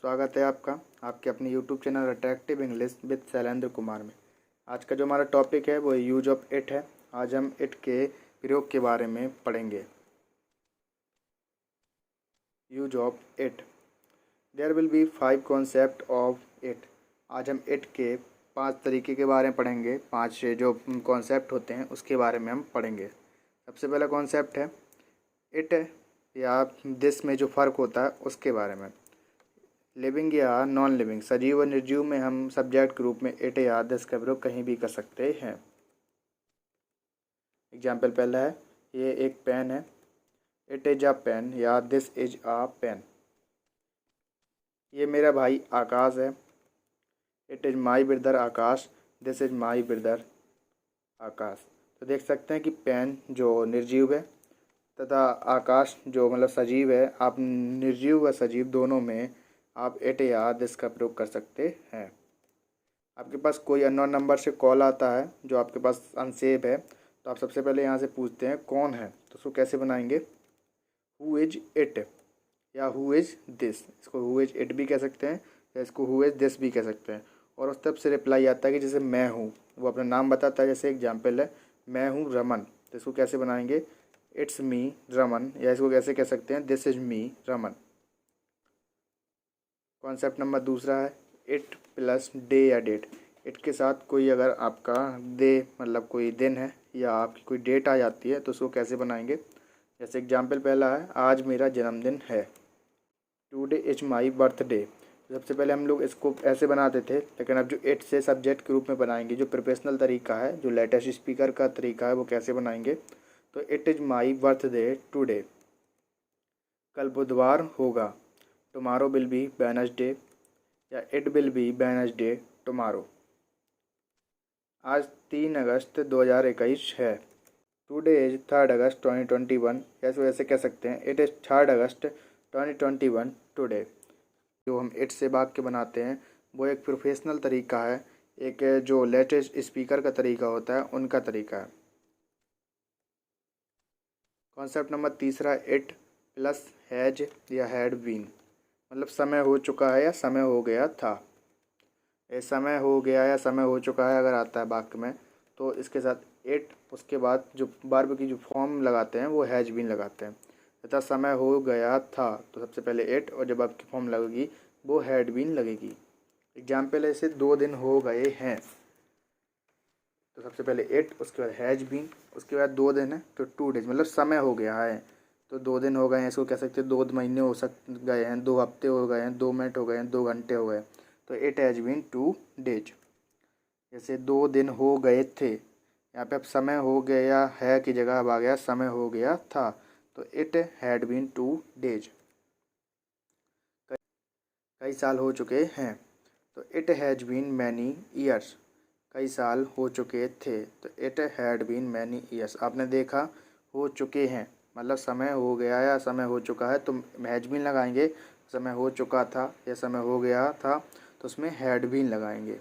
स्वागत है आपका आपके अपने YouTube channel attractive English with Shailendra Kumar में। आज का जो हमारा टॉपिक है वो यूज ऑफ इट है। आज हम इट के प्रयोग के बारे में पढ़ेंगे। Use of it, there will be 5 concept of it. आज हम इट के 5 तरीके के बारे में पढ़ेंगे। 5 जो कॉन्सेप्ट होते हैं उसके बारे में हम पढ़ेंगे। सबसे पहला कॉन्सेप्ट है इट या दिस में जो फ़र्क होता है उसके बारे में। लिविंग या नॉन लिविंग, सजीव और निर्जीव में हम सब्जेक्ट के रूप में इट या दिस का प्रयोग कहीं भी कर सकते हैं। एग्जाम्पल पहला है, ये एक पेन है। इट इज अ पेन या दिस इज अ पेन। ये मेरा भाई आकाश है। It is my brother Akash, this is my brother Akash. तो देख सकते हैं कि पेन जो निर्जीव है तथा आकाश जो मतलब सजीव है। आप निर्जीव व सजीव दोनों में आप इट या दिस का प्रयोग कर सकते हैं। आपके पास कोई अननोन नंबर से कॉल आता है जो आपके पास अनसेव है, तो आप सबसे पहले यहाँ से पूछते हैं कौन है। तो उसको कैसे बनाएंगे, हु इज इट या हु इज दिस। इसको हु इज इट भी कह सकते हैं या इसको हु इज दिस भी कह सकते हैं। और उस तरफ से रिप्लाई आता है कि जैसे मैं हूँ, वो अपना नाम बताता है। जैसे एग्जाम्पल है, मैं हूँ रमन। तो इसको कैसे बनाएंगे, इट्स मी रमन, या इसको कैसे कह सकते हैं, this is me Raman. Concept number दूसरा है इट प्लस डे या डेट। इट के साथ कोई अगर आपका डे मतलब कोई दिन है या आपकी कोई डेट आ जाती है तो उसको कैसे बनाएंगे। जैसे एग्जाम्पल पहला है, आज मेरा जन्मदिन है। Today is my birthday. सबसे पहले हम लोग इसको ऐसे बनाते थे, लेकिन अब जो इट से सब्जेक्ट के रूप में बनाएंगे, जो प्रोफेशनल तरीका है, जो लेटेस्ट स्पीकर का तरीका है, वो कैसे बनाएंगे। तो it is my birthday today. कल बुधवार होगा। टुमारो विल बी वेडनेसडे या it will be Wednesday tomorrow. आज 3 अगस्त 2021 है। टुडे इज 3 अगस्त 2021। ऐसे वैसे कह सकते हैं, इट इज़ 3 अगस्त 2021 टुडे। जो हम इट से वाक्य बनाते हैं वो एक प्रोफेशनल तरीका है, एक जो लेटेस्ट स्पीकर का तरीका होता है उनका तरीका है। कॉन्सेप्ट नंबर तीसरा, इट प्लस हैज या हैड बीन, मतलब समय हो चुका है या समय हो गया था। ये समय हो गया या समय हो चुका है अगर आता है वाक्य में, तो इसके साथ इट, उसके बाद जो वर्ब की जो फॉर्म लगाते हैं वो हैज बीन लगाते हैं। तथा समय हो गया था तो सबसे पहले इट, और जब आपकी फॉर्म लगेगी वो हैड बीन लगेगी। एग्जाम्पल ऐसे 2 दिन हो गए हैं, तो सबसे पहले इट, उसके बाद हैज बीन, उसके बाद 2 दिन है तो 2 डेज, मतलब समय हो गया है। तो 2 दिन हो गए हैं, इसको कह सकते हैं 2 महीने हो गए हैं, 2 हफ्ते हो गए हैं, 2 मिनट हो गए हैं, 2 घंटे हो गए। तो इट हैज बीन 2 डेज। जैसे 2 दिन हो गए थे, यहाँ पे अब समय हो गया है की जगह अब आ गया समय हो गया था। तो इट हैड बीन 2 डेज। कई साल हो चुके हैं, तो it has been many years. कई साल हो चुके थे, तो it had been many years. आपने देखा हो चुके हैं मतलब समय हो गया या समय हो चुका है, तो हैज बीन लगाएंगे। समय हो चुका था या समय हो गया था तो उसमें हैड बीन लगाएंगे।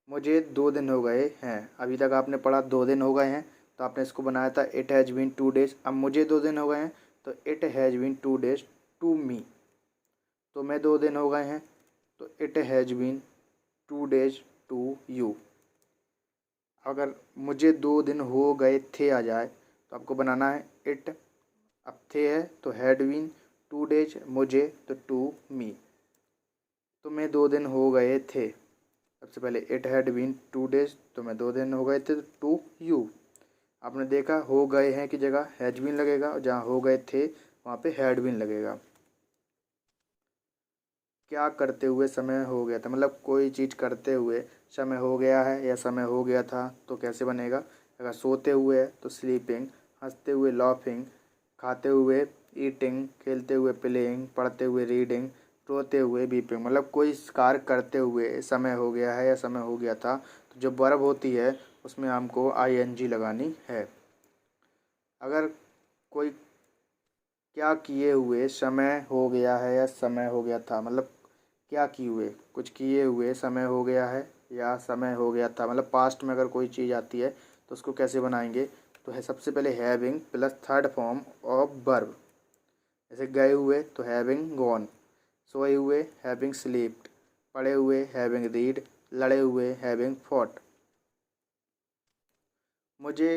मुझे 2 दिन हो गए हैं। अभी तक आपने पढ़ा 2 दिन हो गए हैं, तो आपने इसको बनाया था इट हैज़ बीन 2 डेज। अब मुझे 2 दिन हो गए हैं तो it has been 2 days to me. तो मैं 2 दिन हो गए हैं तो it has been 2 days to you. अगर मुझे 2 दिन हो गए थे आ जाए तो आपको बनाना है इट, अब थे है तो हैड बीन, 2 डेज मुझे तो टू मी। तो मैं 2 दिन हो गए थे, सबसे पहले इट हैड बीन 2 डेज, तो मैं 2 दिन हो गए थे टू यू। आपने देखा हो गए हैं की जगह हैज बीन लगेगा, और जहाँ हो गए थे वहाँ पे हैड बीन लगेगा। क्या करते हुए समय हो गया था, मतलब कोई चीज़ करते हुए समय हो गया है या समय हो गया था तो कैसे बनेगा। अगर सोते हुए है तो स्लीपिंग, हंसते हुए लाफिंग, खाते हुए ईटिंग, खेलते हुए प्लेइंग, पढ़ते हुए रीडिंग, रोते हुए वीपिंग। मतलब कोई कार्य करते हुए समय हो गया है या समय हो गया था, तो जो वर्ब होती है उसमें हमको आईएनजी लगानी है। अगर कोई क्या किए हुए समय हो गया है या समय हो गया था, मतलब क्या किए हुए, कुछ किए हुए समय हो गया है या समय हो गया था, मतलब पास्ट में अगर कोई चीज़ आती है तो उसको कैसे बनाएंगे। तो है सबसे पहले having plus third form of verb. जैसे गए हुए तो हैविंग गॉन, सोए हुए हैविंग स्लीप्ड, पढ़े हुए हैविंग रीड, लड़े हुए हैविंग फॉट। मुझे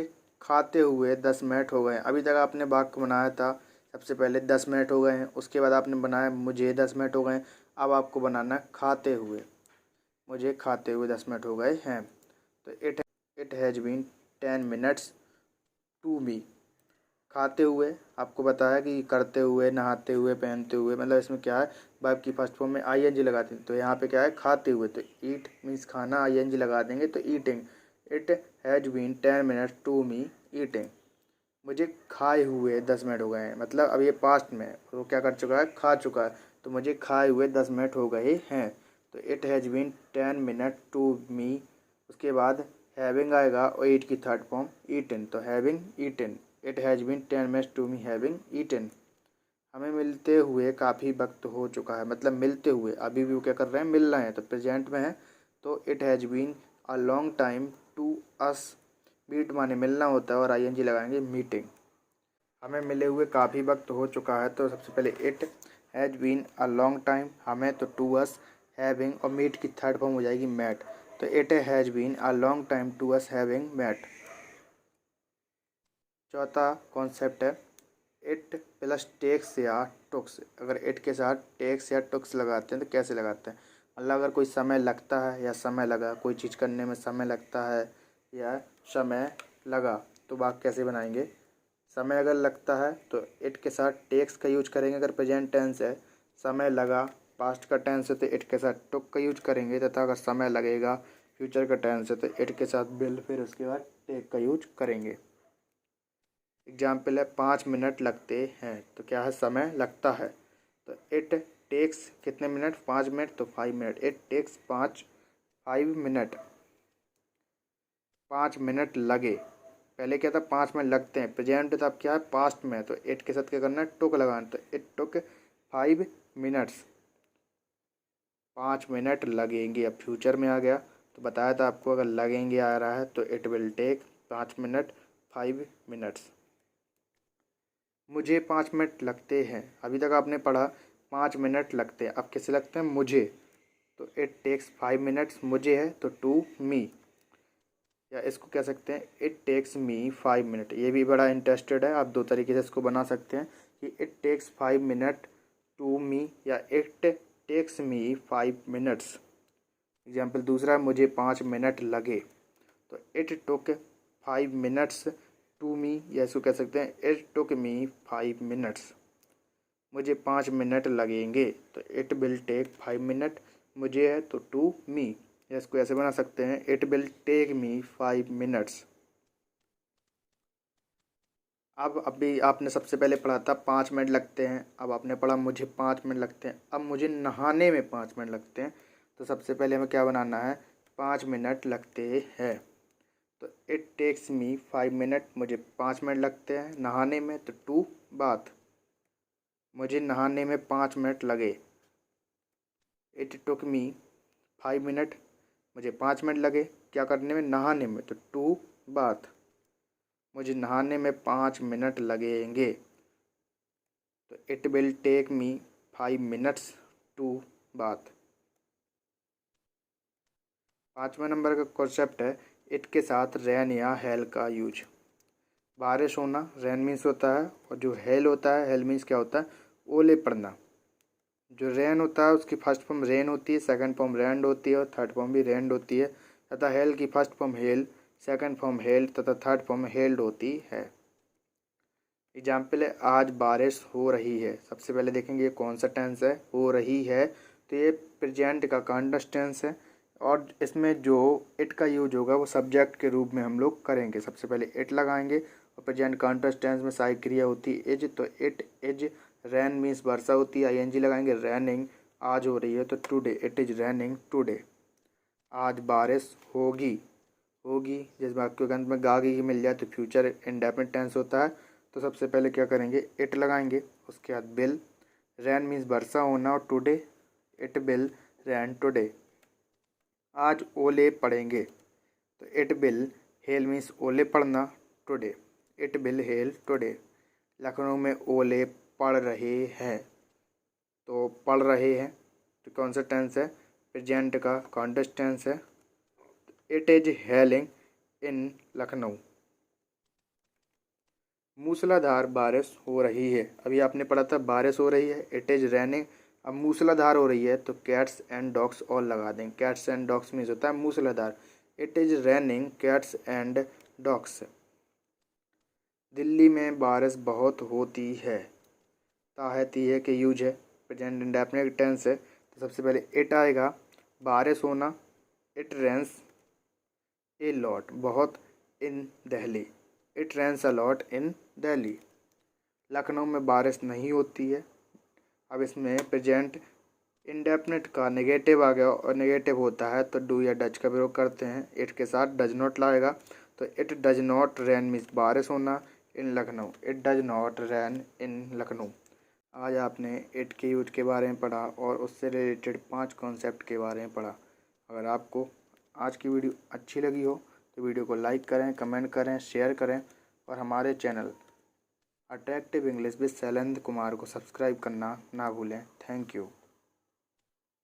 खाते हुए 10 मिनट हो गए। अभी तक आपने वाक्य बनाया था, सबसे पहले 10 मिनट हो गए हैं, उसके बाद आपने बनाया मुझे 10 मिनट हो गए हैं। अब आपको बनाना है खाते हुए। मुझे खाते हुए 10 मिनट हो गए हैं, तो it has been 10 minutes to me. खाते हुए आपको बताया कि करते हुए, नहाते हुए, पहनते हुए, मतलब इसमें क्या है, वर्ब की फर्स्ट फॉर्म में आईएनजी लगाते हैं। तो यहाँ पे क्या है, खाते हुए, तो ईट मीन्स खाना, आईएनजी लगा देंगे तो eating. It has been 10 minutes to me eating. मुझे खाए हुए 10 मिनट हो गए हैं, मतलब अब ये पास्ट में है, वो क्या कर चुका है, खा चुका है। तो मुझे खाए हुए 10 मिनट हो गए हैं, तो it has been 10 minute to me. उसके बाद हैविंग आएगा और ईट की थर्ड फॉर्म ईटन, तो having eaten. It has been 10 minutes to me having eaten. हमें मिलते हुए काफ़ी वक्त हो चुका है, मतलब मिलते हुए, अभी भी वो क्या कर रहे हैं, मिल रहे हैं, तो प्रेजेंट में है। तो it has been a long time to us. Meet माने मिलना होता है और आईएनजी लगाएंगे मीटिंग। हमें मिले हुए काफ़ी वक्त हो चुका है, तो सबसे पहले it has been a long time, हमें तो टू अस, हैविंग और मीट की थर्ड फॉर्म हो जाएगी मैट, तो it has been a long time to us having met. चौथा कॉन्सेप्ट है इट प्लस टेक्स या टुक्स। अगर इट के साथ टेक्स या टुक्स लगाते हैं तो कैसे लगाते हैं, मतलब अगर कोई समय लगता है या समय लगा, कोई चीज़ करने में समय लगता है या समय लगा, तो वाक्य कैसे बनाएंगे। समय अगर लगता है तो इट के साथ टेक्स का यूज करेंगे अगर प्रेजेंट टेंस है। समय लगा पास्ट का टेंस है तो इट के साथ टुक का यूज करेंगे, तथा अगर समय लगेगा फ्यूचर का टेंस है तो इट के साथ विल, फिर उसके बाद टेक का यूज करेंगे। एग्जाम्पल है 5 मिनट लगते हैं, तो क्या है, समय लगता है। तो इट टेक्स कितने मिनट, 5 मिनट, तो 5 minute. It takes 5 minute, 5 minute लगे। पहले क्या था, 5 मिनट लगते हैं, प्रेजेंट था, अब क्या है, पास्ट में, तो इट के साथ क्या करना है, टुक लगाना, तो इट टुक 5 मिनट्स, 5 मिनट लगेंगे। अब फ्यूचर में आ गया, तो बताया था आपको अगर लगेंगे आ रहा है तो it will take 5 minute, 5 minutes. मुझे 5 मिनट लगते हैं, अभी तक आपने पढ़ा 5 मिनट लगते हैं, अब कैसे लगते हैं, मुझे, तो इट टेक्स 5 मिनट्स, मुझे है तो टू मी, या इसको कह सकते हैं इट टेक्स मी 5 मिनट। ये भी बड़ा इंटरेस्टेड है, आप दो तरीके से इसको बना सकते हैं कि it takes 5 minute to me या it takes me 5 minutes. Example दूसरा, मुझे 5 मिनट लगे, तो it took 5 minutes to me, या इसको कह सकते हैं इट टुक मी 5 मिनट्स। मुझे 5 मिनट लगेंगे, तो इट विल टेक 5 मिनट, मुझे है तो टू मी, या इसको ऐसे बना सकते हैं it will take me 5 minutes. अब अभी आपने सबसे पहले पढ़ा था 5 मिनट लगते हैं, अब आपने पढ़ा मुझे 5 मिनट लगते हैं, अब मुझे नहाने में 5 मिनट लगते हैं। तो सबसे पहले हमें क्या बनाना है, 5 मिनट लगते हैं, तो इट टेक्स मी 5 मिनट, मुझे 5 मिनट लगते हैं नहाने में, तो टू बाथ, मुझे नहाने में 5 मिनट लगे। इट टुक मी 5 मिनट, मुझे 5 मिनट लगे क्या करने में, नहाने में, तो टू बाथ, मुझे नहाने में 5 मिनट लगेंगे, तो it will take me 5 minutes to bath. 5वें नंबर का कॉन्सेप्ट है इट के साथ रैन या हेल का यूज। बारिश होना रैन मीन्स होता है, और जो हेल होता है, हेल मीन्स क्या होता है, ओले पड़ना। जो रैन होता है उसकी फर्स्ट फॉर्म रेन होती है, सेकंड फॉर्म रैंड होती है और थर्ड फॉर्म भी रैंड होती है, तथा हेल की first form hello, second form held तथा थर्ड फॉर्म हेल्ड होती है। एग्जाम्पल है आज बारिश हो रही है, सबसे पहले देखेंगे ये कौन सा टेंस है, हो रही है, तो ये प्रेजेंट का कंटिन्यूअस टेंस है, और इसमें जो इट का यूज होगा वो सब्जेक्ट के रूप में हम लोग करेंगे। सबसे पहले इट लगाएंगे, और प्रेजेंट कंटिन्यूअस टेंस में सहायक क्रिया होती है इज, तो इट इज, रैन मीन्स वर्षा होती है, आईएनजी लगाएंगे, रैनिंग, आज हो रही है तो today, it is raining today. आज बारिश होगी, होगी जिस वाक्य के अंत में गागी मिल जाए तो फ्यूचर इंडेफिनिट टेंस होता है, तो सबसे पहले क्या करेंगे, इट लगाएंगे, उसके बाद बिल, रैन मीन्स वर्षा होना, और today, it will rain today. आज ओले पड़ेंगे, तो इट बिल हेल मीन्स ओले पड़ना, today, it bill hello today. Lucknow में ओले पढ़ रहे हैं। तो पढ़ रहे हैं तो कौन सा टेंस है? प्रेजेंट का कॉन्टेक्स्ट टेंस है। इट इज हेलिंग इन लखनऊ। मूसलाधार बारिश हो रही है। अभी आपने पढ़ा था बारिश हो रही है, इट इज रेनिंग। अब मूसलाधार हो रही है तो कैट्स एंड डॉग्स ऑल लगा दें। कैट्स एंड डॉग्स मीन्स होता है मूसलाधार। It is raining cats and dogs. Delhi में बारिश बहुत होती है। ती है कि यूज है, प्रेजेंट इंडेफिनिट टेंस है। तो सबसे पहले इट आएगा, बारिश होना, इट रेन्स ए लॉट, बहुत, in Delhi, it rains a lot in Delhi. Lucknow में बारिश नहीं होती है। अब इसमें प्रेजेंट इंडेफिनिट का नेगेटिव आ गया और नेगेटिव होता है तो डू या डज का प्रयोग करते हैं। इट के साथ डज नॉट लाएगा तो it does not rain means बारिश होना in Lucknow, it does not rain in Lucknow. आज आपने इट के यूज के बारे में पढ़ा और उससे रिलेटेड 5 कॉन्सेप्ट के बारे में पढ़ा। अगर आपको आज की वीडियो अच्छी लगी हो तो वीडियो को लाइक करें, कमेंट करें, शेयर करें और हमारे channel attractive English with Shailendra Kumar को सब्सक्राइब करना ना भूलें। Thank you.